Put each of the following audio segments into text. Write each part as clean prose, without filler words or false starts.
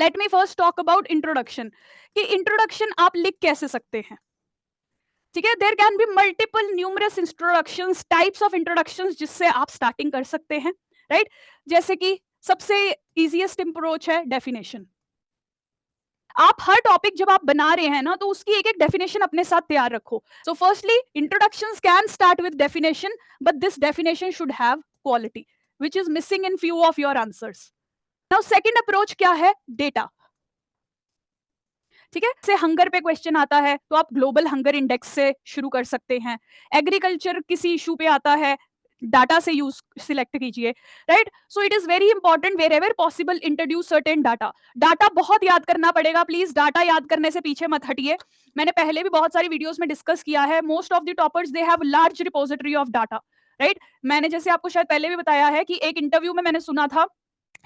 Late me first talk about introduction, कि introduction आप लिख कैसे सकते हैं। ठीक है, there can be multiple numerous introductions, types of introductions जिससे आप स्टार्टिंग कर सकते हैं, राइट जैसे कि सबसे इजीएस्ट अप्रोच है डेफिनेशन। आप हर टॉपिक जब आप बना रहे हैं ना, तो उसकी एक एक डेफिनेशन अपने साथ तैयार रखो। So firstly introductions can start with definition, but this definition should have quality which is missing in few of your answers. Now second approach क्या है, डेटा। ठीक है, से हंगर पे क्वेश्चन आता है तो आप ग्लोबल हंगर इंडेक्स से शुरू कर सकते हैं। एग्रीकल्चर किसी इशू पे आता है, डाटा से यूज सिलेक्ट कीजिए, right. So it is very important wherever possible introduce certain data. Data बहुत याद करना पड़ेगा, प्लीज डाटा याद करने से पीछे मत हटिए। मैंने पहले भी बहुत सारी वीडियोस में डिस्कस किया है, most of the toppers they have large repository of data, right. मैंने जैसे आपको शायद पहले भी बताया है कि एक इंटरव्यू में मैंने सुना था,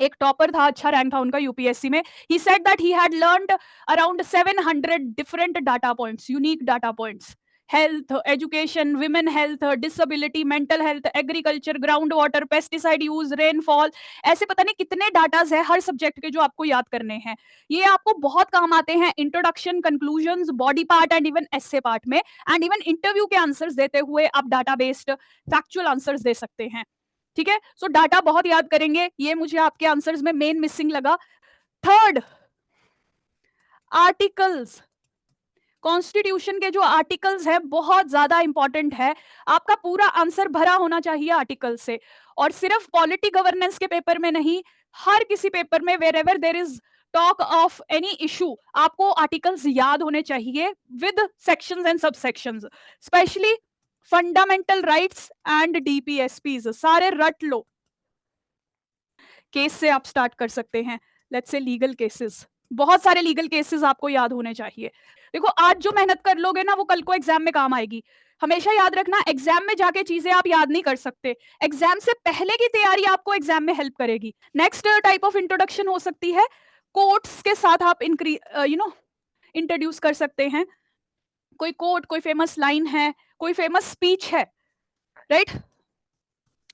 एक टॉपर था, अच्छा रैंक था उनका यूपीएससी में। He said that he had learned around 700 different data points, unique data points, health, education, women health, disability, mental health, agriculture, ground water, pesticide use, rainfall, ऐसे पता नहीं कितने डाटाज है हर सब्जेक्ट के जो आपको याद करने हैं। ये आपको बहुत काम आते हैं introduction, conclusions, body part and even essay part में, एंड इवन इंटरव्यू के आंसर्स देते हुए आप डाटा बेस्ड फैक्चुअल आंसर्स दे सकते हैं। ठीक है, सो डाटा बहुत याद करेंगे, ये मुझे आपके आंसर्स में मेन मिसिंग लगा। Third, articles. कॉन्स्टिट्यूशन के जो आर्टिकल्स है बहुत ज्यादा इंपॉर्टेंट है, आपका पूरा आंसर भरा होना चाहिए आर्टिकल से। और सिर्फ पॉलिटी गवर्नेंस के पेपर में नहीं, हर किसी पेपर में wherever there is talk of any issue, आपको आर्टिकल्स याद होने चाहिए with sections and subsections, specially fundamental rights and DPSPs सारे रट लो। केस से आप स्टार्ट कर सकते हैं, लेट्स से लीगल केसेस, बहुत सारे लीगल केसेस आपको याद होने चाहिए। देखो आज जो मेहनत कर लोगे ना वो कल को एग्जाम में काम आएगी। हमेशा याद रखना, एग्जाम में जाके चीजें आप याद नहीं कर सकते, एग्जाम से पहले की तैयारी आपको एग्जाम में हेल्प करेगी। नेक्स्ट टाइप ऑफ इंट्रोडक्शन हो सकती है, कोट्स के साथ आप इंट्रोड्यूस कर सकते हैं। कोई कोट, कोई फेमस लाइन है, कोई फेमस स्पीच है, राइट।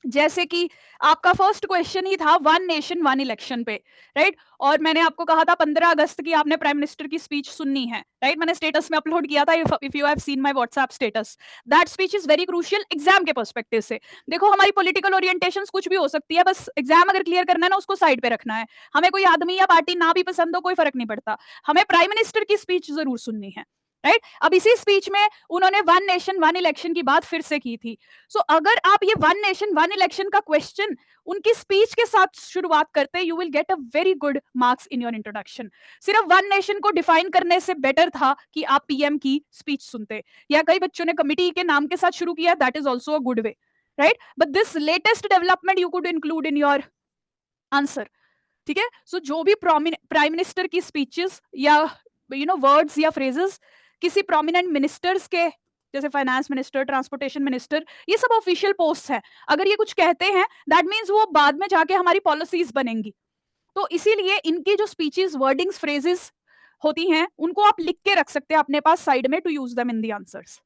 जैसे कि आपका फर्स्ट क्वेश्चन ही था वन नेशन वन इलेक्शन पे, राइट। और मैंने आपको कहा था 15 अगस्त की आपने प्राइम मिनिस्टर की स्पीच सुननी है, राइट। मैंने स्टेटस में अपलोड किया था, if you have seen my WhatsApp status, that speech is very crucial exam के पर्सपेक्टिव से। देखो हमारी पॉलिटिकल ओरिएंटेशन कुछ भी हो सकती है, बस एग्जाम अगर क्लियर करना है ना, उसको साइड पे रखना है। हमें कोई आदमी या पार्टी ना भी पसंद हो, कोई फर्क नहीं पड़ता, हमें प्राइम मिनिस्टर की स्पीच जरूर सुननी है, राइट। अब इसी स्पीच में उन्होंने वन नेशन वन इलेक्शन की बात फिर से की थी। सो अगर आप ये वन नेशन वन इलेक्शन का क्वेश्चन उनकी स्पीच के साथ शुरुआत करते, you will get a very good marks in your introduction. सिर्फ वन नेशन को डिफाइन करने से बेटर था कि आप पीएम की स्पीच सुनते, या कई बच्चों ने कमिटी के नाम के साथ शुरू किया, that is also a good way, right. But this latest development you could include in your answer. ठीक है, सो जो भी प्राइम मिनिस्टर की स्पीचेस या वर्ड्स या फ्रेजेस किसी प्रोमिनेंट मिनिस्टर्स के, जैसे फाइनेंस मिनिस्टर, ट्रांसपोर्टेशन मिनिस्टर, ये सब ऑफिशियल पोस्ट है, अगर ये कुछ कहते हैं दैट मीन्स वो बाद में जाके हमारी पॉलिसीज बनेंगी। तो इसीलिए इनकी जो स्पीचेस, वर्डिंग्स, फ्रेजेस होती हैं, उनको आप लिख के रख सकते हैं अपने पास साइड में to use them in the answers.